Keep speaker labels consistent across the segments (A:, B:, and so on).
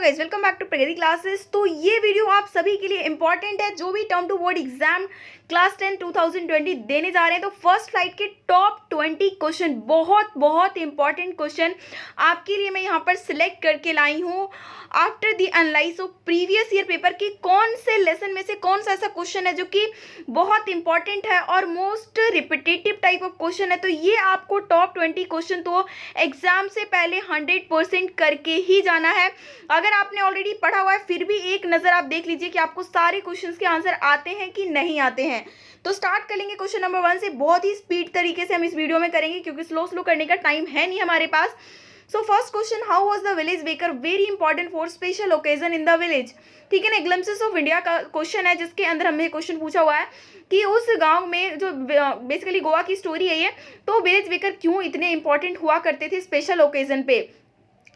A: Hello guys, welcome back to Pragati classes. तो ये video आप सभी के लिए इंपॉर्टेंट है जो भी term two board exam class 10 2020 देने जा रहे हैं। तो फर्स्ट फ्लाइट के टॉप 20 क्वेश्चन, बहुत बहुत इंपॉर्टेंट क्वेश्चन आपके लिए मैं यहाँ पर सिलेक्ट करके लाई हूँ after the analyse of previous year paper की कौन से लेसन में से कौन सा ऐसा क्वेश्चन है जो कि बहुत इंपॉर्टेंट है और most repetitive type of question है। तो ये आपको टॉप 20 क्वेश्चन तो एग्जाम से पहले 100% करके ही जाना है। अगर आपने ऑलरेडी पढ़ा हुआ है फिर भी एक नज़र आप देख लीजिए कि आपको सारे क्वेश्चंस के आंसर आते हैं कि नहीं आते हैं। तो स्टार्ट कर लेंगे क्वेश्चन नंबर 1 से। बहुत ही स्पीड तरीके से हम इस वीडियो में करेंगे क्योंकि स्लो करने का टाइम है नहीं हमारे पास। So first question, how was the village baker very important for special occasion in the village. ठीक है ना, ग्लिम्पसेस ऑफ इंडिया का क्वेश्चन है जिसके अंदर हमें क्वेश्चन पूछा हुआ है कि उस गांव में जो बेसिकली गोवा की स्टोरी है ये, तो विलेज वेकर क्यों इतने इंपॉर्टेंट हुआ करते थे स्पेशल ओकेजन पे।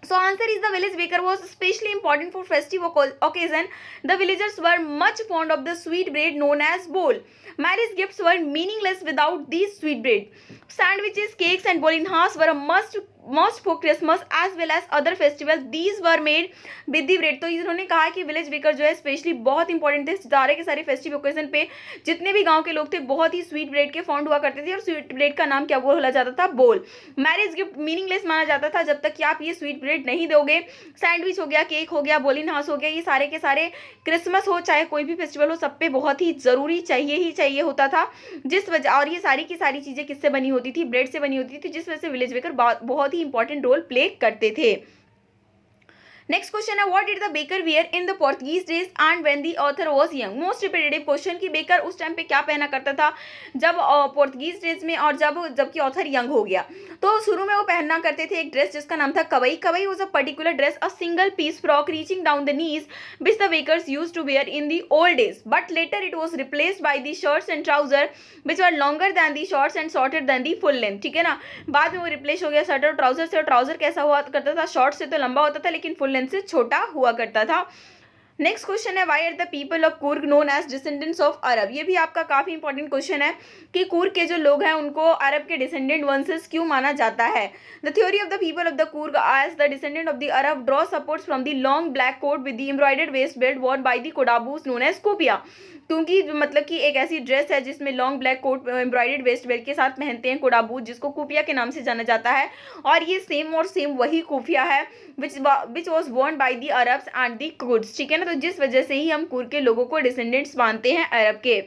A: So answer is the village baker was especially important for festive occasion. The villagers were much fond of the sweet bread known as bol. Marriage gifts were meaningless without these sweet bread. Sandwiches, cakes and bolinhas were a must for Christmas as well as other festivals. These were made with the bread. तो इन्होंने कहा कि village baker जो है specially बहुत important थे सारे के सारे फेस्टिव ओकेजन पे। जितने भी गांव के लोग थे बहुत ही स्वीट ब्रेड के फॉन्ड हुआ करते थे और स्वीट ब्रेड का नाम क्या बोला जाता था, बोल। मैरिज गिफ्ट मीनिंगलेस माना जाता था जब तक कि आप ये स्वीट ब्रेड नहीं दोगे। सैंडविच हो गया, केक हो गया, बोलिनहास हो गया, ये सारे के सारे क्रिसमस हो चाहे कोई भी फेस्टिवल हो सब पे बहुत ही ज़रूरी चाहिए होता था। जिस वजह और ये सारी की सारी चीज़ें किससे बनी होती थी, ब्रेड से बनी होती थी, जिस वजह से विलेज बेकर बहुत ही इंपॉर्टेंट रोल प्ले करते थे। नेक्स्ट क्वेश्चन है, what did the baker wear in the Portuguese days and when the author was young. Most repetitive question कि बेकर उस टाइम पे क्या पहना करता था जब पोर्तुगीज डेज में और जबकि ऑथर यंग हो गया। तो शुरू में वो पहनना करते थे एक ड्रेस जिसका नाम था kabai. Kabai was a particular dress, a single piece frock reaching down the knees which the bakers used to wear in the old days, but later it was replaced by the shirts and trousers which were longer than the shorts and shorter than the full length। ठीक है ना, बाद में वो replace हो गया shirt और trouser से। और ट्राउजर कैसा हुआ करता था, शॉर्ट से तो लंबा होता था लेकिन फुल लेंथ से छोटा हुआ करता था। नेक्स्ट क्वेश्चन है, why are the people of Coorg known as descendants of Arab. ये भी आपका काफी इंपॉर्टेंट क्वेश्चन है कि कुर्ग के जो लोग हैं उनको अरब के डिसेंडेंट वंसेस क्यों माना जाता है। The theory of the people of the Coorg as the descendant of the Arab draw supports from the long black coat with the embroidered waist belt worn by the Kodavus known as kuppia. क्योंकि मतलब कि एक ऐसी dress है जिसमें long black coat embroidered waist belt के साथ पहनते हैं कोडाबूत, जिसको कुपिया के नाम से जाना जाता है। और ये सेम वही कुफिया है which was worn by the Arabs and the Kurds. ठीक है ना, तो जिस वजह से ही हम कुर्द के लोगों को डिसेंडेंट्स मानते हैं अरब के।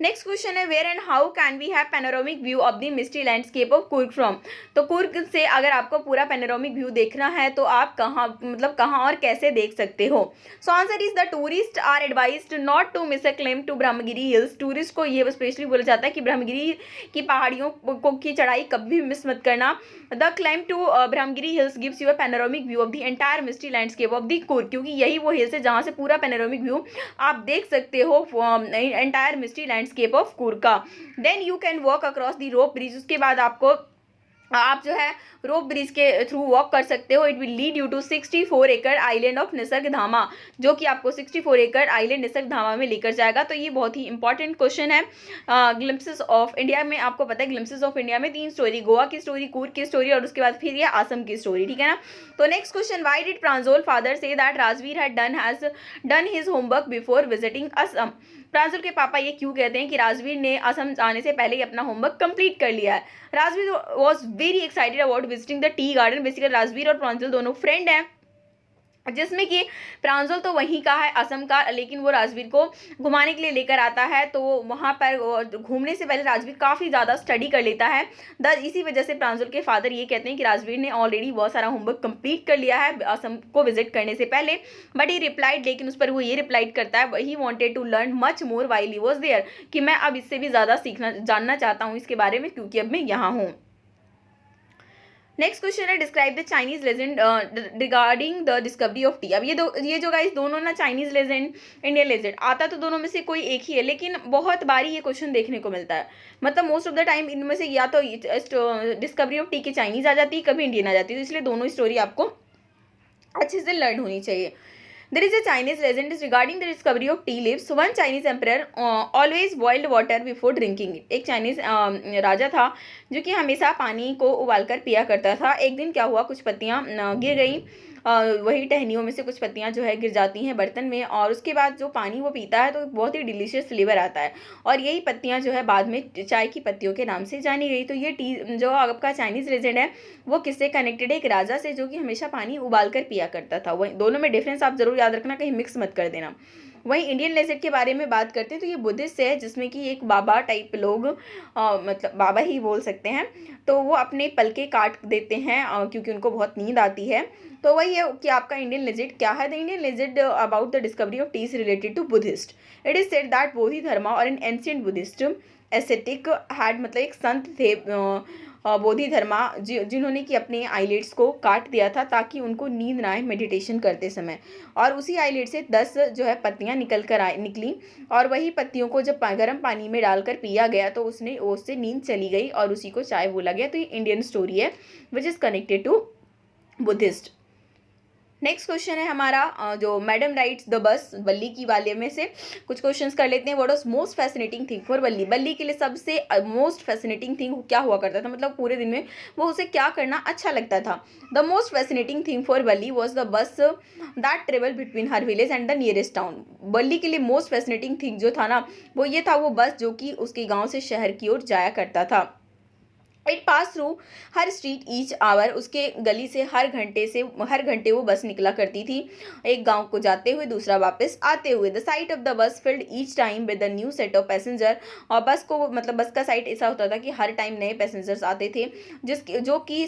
A: नेक्स्ट क्वेश्चन है, where and how can we have panoramic view of the misty landscape of Coorg from. तो कुर्ग से अगर आपको पूरा पैनोरामिक व्यू देखना है तो आप कहाँ और कैसे देख सकते हो। So answer is the tourist are advised not to miss a climb to Brahmagiri hills. Tourist को ये स्पेशली बोला जाता है कि ब्रह्मगिरी की पहाड़ियों की चढ़ाई कभी भी मिस मत करना। The climb to Brahmagiri hills gives you a panoramic view of the entire misty landscape of the Coorg, क्योंकि यही वो हिल्स है जहाँ से पूरा पैनोरामिक व्यू आप देख सकते हो entire misty landscape of Coorg का। Then you can walk across the rope bridge. उसके बाद आप जो है रोप ब्रिज के थ्रू वॉक कर सकते हो। It will lead you to 64 acre island of Nisarga धामा, जो कि आपको 64 एकड़ आइलैंड निसर्ग धामा में लेकर जाएगा। तो ये बहुत ही इंपॉर्टेंट क्वेश्चन है। ग्लिम्पसेस ऑफ इंडिया में आपको पता है ग्लिम्पसेस ऑफ इंडिया में 3 स्टोरी, गोवा की स्टोरी, कुर्ग की स्टोरी और उसके बाद फिर ये असम की स्टोरी। ठीक है ना। तो next question, why did Pranjol father say that Rajvir had done his homework before visiting Assam. Pranjal के पापा ये क्यों कहते हैं कि राजवीर ने असम जाने से पहले ही अपना होमवर्क कंप्लीट कर लिया है। Rajveer was very excited about visiting the tea garden. Basically Rajveer और प्रांजल दोनों फ्रेंड हैं, जिसमें कि प्रांजल तो वहीं का है असम का, लेकिन वो राजवीर को घुमाने के लिए लेकर आता है। तो वहाँ पर घूमने से पहले राजवीर काफ़ी ज़्यादा स्टडी कर लेता है। इसी वजह से प्रांजल के फादर ये कहते हैं कि राजवीर ने ऑलरेडी बहुत सारा होमवर्क कंप्लीट कर लिया है असम को विजिट करने से पहले। बट ही रिप्लाइड, लेकिन उस पर वो ये रिप्लाइड करता है, he wanted to learn much more while he was there, कि मैं अब इससे भी ज़्यादा जानना चाहता हूँ इसके बारे में क्योंकि अब मैं यहाँ हूँ। नेक्स्ट क्वेश्चन है, describe the Chinese legend regarding the discovery of T. अब ये जो गाइस दोनों ना चाइनीज लेजेंड इंडियन लेजेंड आता तो दोनों में से कोई एक ही है, लेकिन बहुत बारी ये क्वेश्चन देखने को मिलता है। मतलब मोस्ट ऑफ द टाइम इनमें से या तो डिस्कवरी ऑफ टी की चाइनीज आ जाती है, कभी इंडियन आ जाती है। तो इसलिए दोनों स्टोरी आपको अच्छे से लर्न होनी चाहिए। There is a Chinese legend regarding the discovery of tea leaves. One Chinese emperor always boiled water before drinking it. एक चाइनीज राजा था जो कि हमेशा पानी को उबालकर पिया करता था। एक दिन क्या हुआ, कुछ पत्तियां गिर गई वही टहनियों में से कुछ पत्तियां जो है गिर जाती हैं बर्तन में, और उसके बाद जो पानी वो पीता है तो बहुत ही डिलीशियस फ्लेवर आता है, और यही पत्तियां जो है बाद में चाय की पत्तियों के नाम से जानी गई। तो ये टी जो आपका चाइनीज़ लेजेंड है वो किससे कनेक्टेड है? एक राजा से, जो कि हमेशा पानी उबाल कर पिया करता था। वही दोनों में डिफरेंस आप जरूर याद रखना, कहीं मिक्स मत कर देना। वहीं इंडियन लेजेंड के बारे में बात करते हैं तो ये बुद्धिस्ट है, जिसमें कि एक बाबा टाइप लोग मतलब बाबा ही बोल सकते हैं, तो वो अपने पलके काट देते हैं क्योंकि उनको बहुत नींद आती है। तो वही है कि आपका इंडियन लेजेंड क्या है? The Indian legend about the discovery of tea is related to Buddhist. It is said that Bodhidharma और an ancient Buddhist aesthetic had, मतलब एक संत थे बोधि धर्मा जिन्होंने कि अपने आईलिड्स को काट दिया था ताकि उनको नींद ना आए मेडिटेशन करते समय, और उसी आईलिड से 10 जो है पत्तियां निकली, और वही पत्तियों को जब गर्म पानी में डालकर पिया गया तो उससे नींद चली गई और उसी को चाय बोला गया। तो ये इंडियन स्टोरी है which is connected to Buddhist. Next question है हमारा जो मैडम राइड्स द बस, बल्ली की वाले में से कुछ क्वेश्चंस कर लेते हैं। What was most fascinating thing for बल्ली? बल्ली के लिए सबसे मोस्ट फैसिनेटिंग थिंग क्या हुआ करता था, मतलब पूरे दिन में वो उसे क्या करना अच्छा लगता था? The most fascinating thing for Valli was the bus that travel between her village and the nearest town. Valli के लिए मोस्ट फैसिनेटिंग थिंग जो था ना वो ये था, वो बस जो कि उसके गाँव से शहर की ओर जाया करता था। It pass through her street each hour, उसके गली से हर घंटे वो बस निकला करती थी, एक गांव को जाते हुए दूसरा वापस आते हुए। द साइट ऑफ द बस field each time with the new set of passenger, और बस को मतलब बस का साइट ऐसा होता था कि हर टाइम नए पैसेंजर्स आते थे, जो कि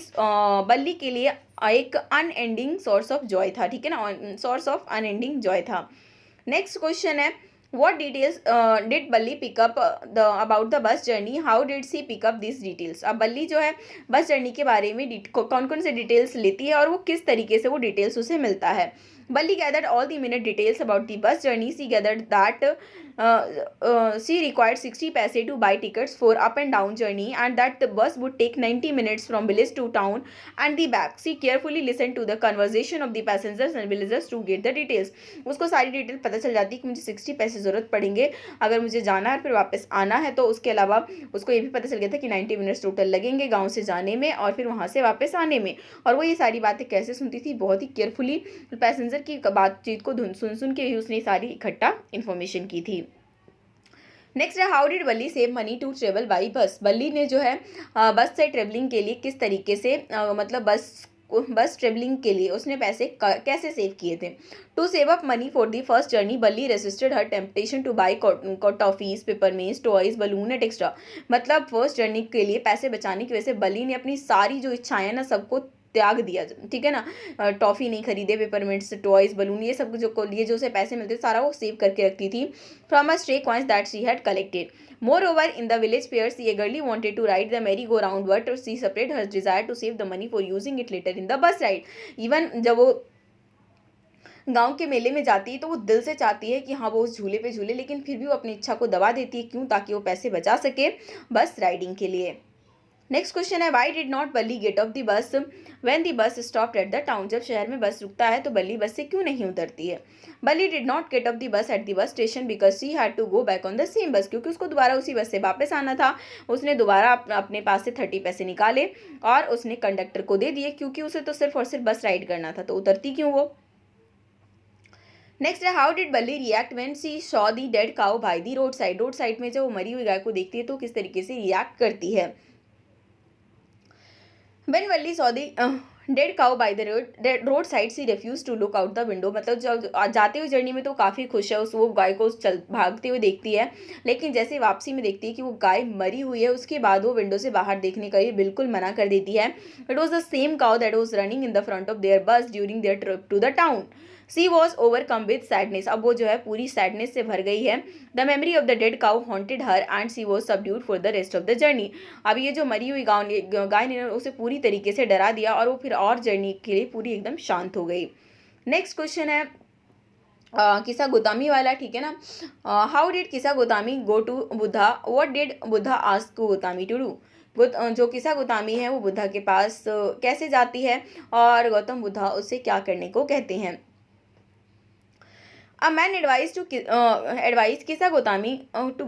A: बल्ली के लिए एक अनएंडिंग सोर्स ऑफ जॉय था, ठीक है ना, सोर्स ऑफ अनएंडिंग जॉय था। नेक्स्ट क्वेश्चन है what details did बल्ली pick up about the bus journey? How did she pick up these details? अब बल्ली जो है बस जर्नी के बारे में कौन कौन से डिटेल्स लेती है और वो किस तरीके से वो डिटेल्स उसे मिलता है? बल्ली gathered all the minute details about the bus journey. She gathered that she required 60 paise to buy tickets for up and down journey, and that the bus would take 90 minutes from village to town and the back. She carefully listened to the conversation of the passengers and villagers to get the details. उसको सारी detail पता चल जाती है कि मुझे 60 पैसे ज़रूरत पड़ेंगे अगर मुझे जाना है फिर वापस आना है। तो उसके अलावा उसको ये भी पता चल गया था कि 90 मिनट्स टोटल लगेंगे गाँव से जाने में और फिर वहाँ से वापस आने में। और वो ये सारी बातें कैसे सुनती थी? बहुत ही केयरफुली पैसेंजर की बातचीत को सुन के ही उसने सारी इकट्ठा इन्फॉर्मेशन की थी। नेक्स्ट है how did Balli save money to travel by bus? Balli ने जो है बस से ट्रेवलिंग के लिए किस तरीके से मतलब बस ट्रेवलिंग के लिए उसने पैसे कैसे सेव किए थे? To save up money for the first journey Valli resisted her temptation to buy toffees, peppermints, toys, balloon at extra. मतलब फर्स्ट जर्नी के लिए पैसे बचाने की वजह से बल्ली ने अपनी सारी जो इच्छाएं ना सबको त्याग दिया, ठीक है ना। टॉफ़ी नहीं खरीदे, पेपरमिंट्स, टॉयज, बलून, ये सब जो को लिए जो उसे पैसे मिलते सारा वो सेव करके रखती थी from a stray coins that she had collected. Moreover, in the village fair, she eagerly wanted to ride the merry-go-round, but she separated her desire to save the money for using it later in the bus ride. Even जब वो गांव के मेले में जाती है तो वो दिल से चाहती है कि हाँ वो उस झूले पे झूले, लेकिन फिर भी वो अपनी इच्छा को दबा देती है। क्यों? ताकि वो पैसे बचा सके बस राइडिंग के लिए। नेक्स्ट क्वेश्चन है why did not Balli get off the bus when the bus stopped at the town? जब शहर में बस रुकता है तो बल्ली बस से क्यों नहीं उतरती है? Balli did not get off the bus at the bus station because she had to go back on the same bus, क्योंकि उसको दोबारा उसी बस से वापस आना था। उसने दोबारा अपने पास से 30 पैसे निकाले और उसने कंडक्टर को दे दिए, क्योंकि उसे तो सिर्फ और सिर्फ बस राइड करना था, तो उतरती क्यों वो? नेक्स्ट है हाउ डिड बल्ली react when she saw the dead cow by the road side? Road side में जब वो मरी हुई गाय को देखती है तो किस तरीके से रिएक्ट करती है? When Valli saw the dead cow by the road side, she refused to look out the window. मतलब जब जाते हुए जर्नी में तो काफ़ी खुश है, वो गाय को भागते हुए देखती है, लेकिन जैसे वापसी में देखती है कि वो गाय मरी हुई है, उसके बाद वो विंडो से बाहर देखने का ये बिल्कुल मना कर देती है। It was the same cow that was running in the front of their bus during their trip to the town. She was overcome with sadness. अब वो जो है पूरी सैडनेस से भर गई है। The memory of the dead cow haunted her and she was subdued for the rest of the journey. अब ये जो मरी हुई गाय ने उसे पूरी तरीके से डरा दिया और वो फिर और जर्नी के लिए पूरी एकदम शांत हो गई। नेक्स्ट क्वेश्चन है किसा गोतामी वाला, ठीक है ना। How did Kisa Gotami go to Buddha? What did Buddha ask Gotami to do? जो किसा गोतामी है वो बुद्धा के पास कैसे जाती है और गौतम बुद्धा उससे क्या करने को कहते हैं? A man advised Kisagotami to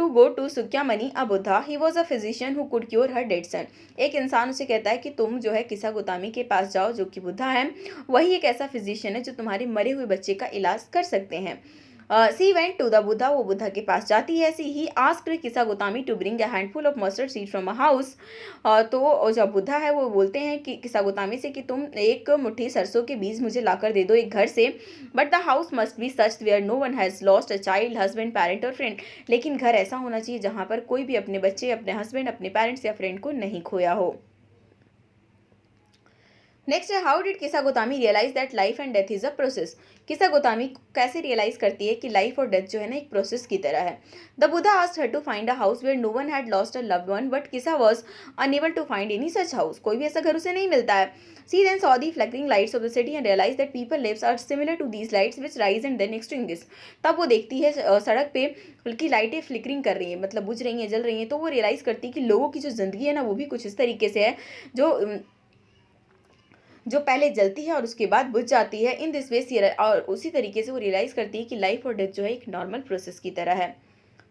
A: go to Sukyamani a Buddha. He was a physician who could cure her dead son. एक इंसान उसे कहता है कि तुम जो है किसागोतामी के पास जाओ, जो कि बुद्धा है, वही एक ऐसा फिजिशियन है जो तुम्हारे मरे हुए बच्चे का इलाज कर सकते हैं. She went to the Buddha, वो बुद्धा के पास जाती है. She he asked Kisagotami to bring a handful of mustard seed from a house. तो जब बुद्धा है वो बोलते हैं कि किसागोतामी से कि तुम एक मुट्ठी सरसों के बीज मुझे लाकर दे दो एक घर से. But the house must be such where no one has lost a child, husband, parent और फ्रेंड. लेकिन घर ऐसा होना चाहिए जहाँ पर कोई भी अपने बच्चे, अपने हस्बैंड, अपने पेरेंट्स या फ्रेंड को नहीं खोया हो. नेक्स्ट है, how did Kisagotami realise that life and death is a process. Kisagotami कैसे रियलाइज करती है कि लाइफ और डेथ जो है ना एक प्रोसेस की तरह है. The Buddha asked her to find a house where no one had lost a loved one, but Kisa was unable to find any such house. कोई भी ऐसा घर उसे नहीं मिलता है. She then saw the flickering lights of the city and realized that people's lives are similar to these lights which rise and then extinguish. तब वो देखती है सड़क पे हल्की लाइटें फ्लिकरिंग कर रही हैं, मतलब बुझ रही हैं, जल रही हैं. तो वो रियलाइज़ करती है कि लोगों की जो ज़िंदगी है ना वो भी कुछ इस तरीके से है जो पहले जलती है और उसके बाद बुझ जाती है. इन दिस वे, और उसी तरीके से वो रियलाइज़ करती है कि लाइफ और डेथ जो है एक नॉर्मल प्रोसेस की तरह है.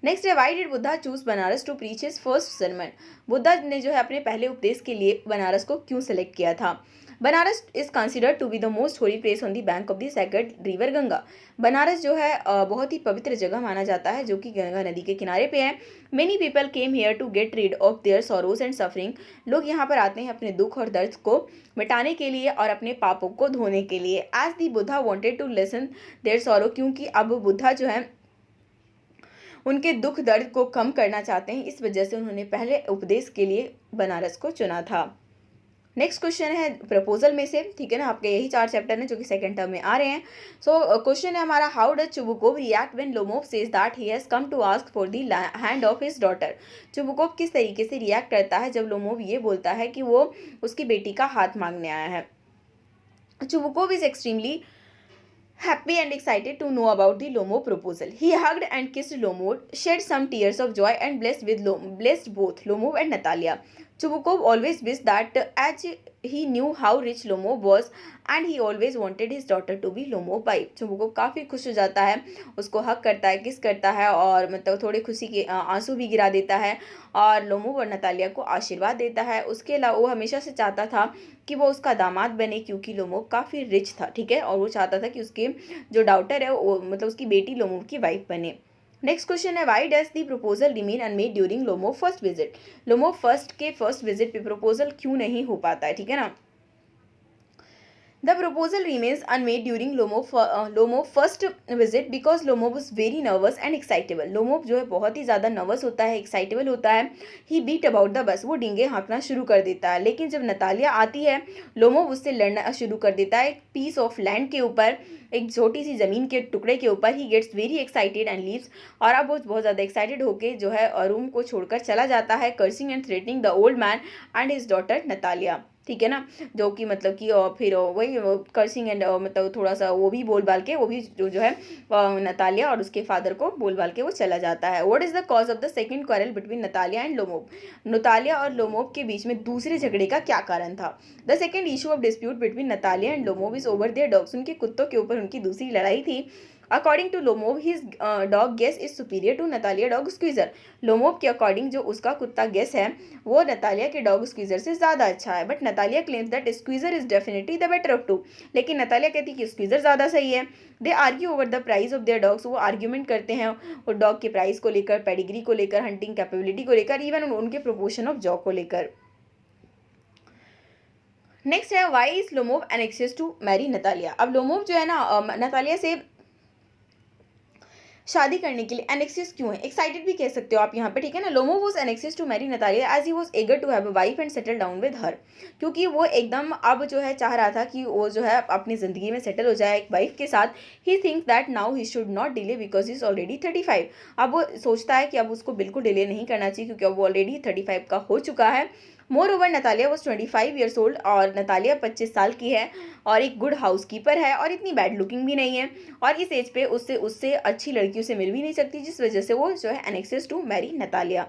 A: नेक्स्ट है, why did Buddha choose Banaras to preach his first sermon. Buddha ने जो है अपने पहले उपदेश के लिए बनारस को क्यों सेलेक्ट किया था. Banaras is considered to be the most holy place on the bank of the sacred river Ganga. Banaras जो है बहुत ही पवित्र जगह माना जाता है जो कि गंगा नदी के किनारे पे है. Many people came here to get rid of their sorrows and suffering. लोग यहाँ पर आते हैं अपने दुख और दर्द को मिटाने के लिए और अपने पापों को धोने के लिए. As the Buddha wanted to lessen their sorrow, क्योंकि अब बुद्धा जो है उनके दुख दर्द को कम करना चाहते हैं, इस वजह से उन्होंने पहले उपदेश के लिए बनारस को चुना था. नेक्स्ट क्वेश्चन है प्रपोजल में से, ठीक है ना, आपके यही 4 चैप्टर हैं जो कि सेकंड टर्म में आ रहे हैं. सो क्वेश्चन है हमारा, how does Chubukov react when Lomov says that he has come to ask for the hand of his daughter. Chubukov किस तरीके से रिएक्ट करता है जब लोमोव ये बोलता है कि वो उसकी बेटी का हाथ मांगने आया है. Chubukov is extremely happy and excited to know about the Lomo proposal. He hugged and kissed Lomo, shed some tears of joy and blessed both Lomo and Natalia. Chubukov always wished that as he knew how rich Lomo was and he always wanted his daughter to be Lomo wife. Chubukov काफ़ी खुश हो जाता है, उसको हक करता है, किस करता है और मतलब थोड़े खुशी के आंसू भी गिरा देता है और लोमो और नतालिया को आशीर्वाद देता है. उसके अलावा वो हमेशा से चाहता था कि वो उसका दामाद बने क्योंकि लोमो काफ़ी रिच था, ठीक है, और वो चाहता था कि उसके जो डॉटर है वो मतलब उसकी बेटी लोमो की वाइफ बने. नेक्स्ट क्वेश्चन है, why does the proposal remain unmade during Lomov first visit. Lomov first visit पे प्रपोजल क्यों नहीं हो पाता है, ठीक है ना. The proposal remains unmade during Lomo first visit because Lomo was very nervous and excitable. Lomo जो है बहुत ही ज़्यादा नर्वस होता है, एक्साइटेबल होता है. He beat about the bus, वो डिंगे हाँकना शुरू कर देता है. लेकिन जब नतालिया आती है, लोमो उससे लड़ना शुरू कर देता है एक पीस ऑफ लैंड के ऊपर, एक छोटी सी ज़मीन के टुकड़े के ऊपर. He gets very excited and leaves, और अब वो बहुत ज़्यादा एक्साइटेड होकर जो है रूम को छोड़कर चला जाता है, cursing and threatening the old man and his daughter Natalia, ठीक है ना, जो कि मतलब कि फिर वही कर्सिंग एंड मतलब थोड़ा सा वो भी बोल बाल के वो भी जो है नतालिया और उसके फादर को बोल बाल के वो चला जाता है. What is the cause of the second quarrel between Natalia and Lomov. Natalia और लोमोव के बीच में दूसरे झगड़े का क्या कारण था. The second issue of dispute between Natalia and Lomov is over their dogs. उनके कुत्तों के ऊपर उनकी दूसरी लड़ाई थी. According to Lomov his dog Guess is superior to Natalia dog Squeezer. Lomov के अकॉर्डिंग जो उसका कुत्ता गेस है वो नतालिया के डॉग स्क्वीजर से ज़्यादा अच्छा है. But Natalia claims that Squeezer is definitely the better of two. लेकिन नतालिया कहती है कि स्क्वीजर ज़्यादा सही है. They argue over the price of their dogs. वो आर्ग्यूमेंट करते हैं और डॉग के प्राइस को लेकर, पेडिग्री को लेकर, हंटिंग कैपेबिलिटी को लेकर, इवन उनके प्रोपोर्शन ऑफ जॉब को लेकर. नेक्स्ट है, why is Lomov anxious to marry Natalia. अब लोमोव जो है ना नतालिया से शादी करने के लिए एनेक्सियस क्यों है, एक्साइटेड भी कह सकते हो आप यहाँ पे, ठीक है ना. Lomov was anxious to marry Natalia as he was eager to have a wife and settle down with her. क्योंकि वो एकदम अब जो है चाह रहा था कि वो जो है अपनी ज़िंदगी में सेटल हो जाए एक वाइफ के साथ. He thinks that now he should not delay because he is already 35. अब वो सोचता है कि अब उसको बिल्कुल डिले नहीं करना चाहिए क्योंकि अब वो ऑलरेडी 35 का हो चुका है. More over Natalia was 25 years old, और नतालिया 25 साल की है और एक गुड हाउस कीपर है और इतनी बैड लुकिंग भी नहीं है, और इस एज पे उससे अच्छी लड़कियों से मिल भी नहीं सकती, जिस वजह से वो जो है anxious to marry Natalia.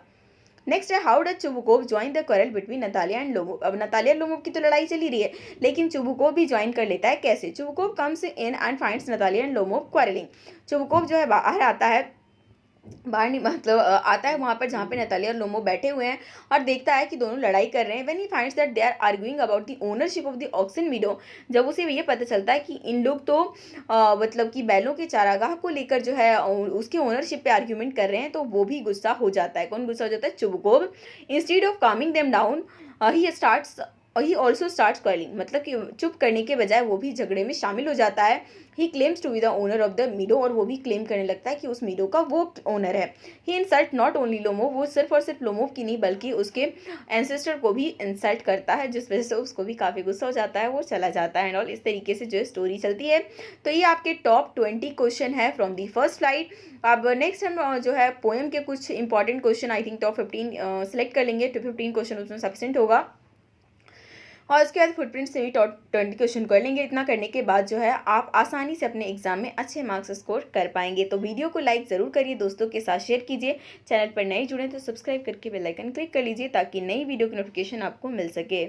A: Next है how does Chubukov join the quarrel between Natalia and Lomov. अब नतालिया लोमोव की तो लड़ाई चली रही है, लेकिन चुबुकोव भी ज्वाइन कर लेता है। कैसे? Chubukov comes in and finds Natalia and Lomov quarrelling. Chubukov जो है बाहर आता है, बाहर नहीं मतलब आता है वहाँ पर जहाँ पे नतालिया और लोमो बैठे हुए हैं और देखता है कि दोनों लड़ाई कर रहे हैं। When he finds that they are arguing about the ownership of the Oxen Meadow, जब उसे ये पता चलता है कि इन लोग तो मतलब कि बैलों के चारागाह को लेकर जो है उसके ओनरशिप पे आर्ग्यूमेंट कर रहे हैं, तो वो भी गुस्सा हो जाता है। कौन गुस्सा हो जाता है? Chubukov. Instead of Kameng them down he also starts quarrelling, मतलब कि चुप करने के बजाय वो भी झगड़े में शामिल हो जाता है। He claims to be the owner of the meadow, और वो भी क्लेम करने लगता है कि उस मीडो का वो ओनर है। ही इंसल्ट नॉट ओनली लोमोव, वो सिर्फ और सिर्फ लोमोव की नहीं बल्कि उसके एंसेस्टर को भी इंसल्ट करता है, जिस वजह से उसको भी काफ़ी गुस्सा हो जाता है, वो चला जाता है एंड ऑल। इस तरीके से जो स्टोरी चलती है। तो ये आपके टॉप 20 क्वेश्चन है फ्रॉम दी फर्स्ट फ्लाइट। अब नेक्स्ट हम जो है पोएम के कुछ important question I think top 15 select कर लेंगे। 15 क्वेश्चन उसमें सफिशिएंट होगा, और उसके बाद फुटप्रिंट से भी टॉप 20 क्वेश्चन कर लेंगे। इतना करने के बाद जो है आप आसानी से अपने एग्जाम में अच्छे मार्क्स स्कोर कर पाएंगे। तो वीडियो को लाइक ज़रूर करिए, दोस्तों के साथ शेयर कीजिए। चैनल पर नए जुड़े तो सब्सक्राइब करके बेल आइकन क्लिक कर लीजिए ताकि नई वीडियो की नोटिफिकेशन आपको मिल सके।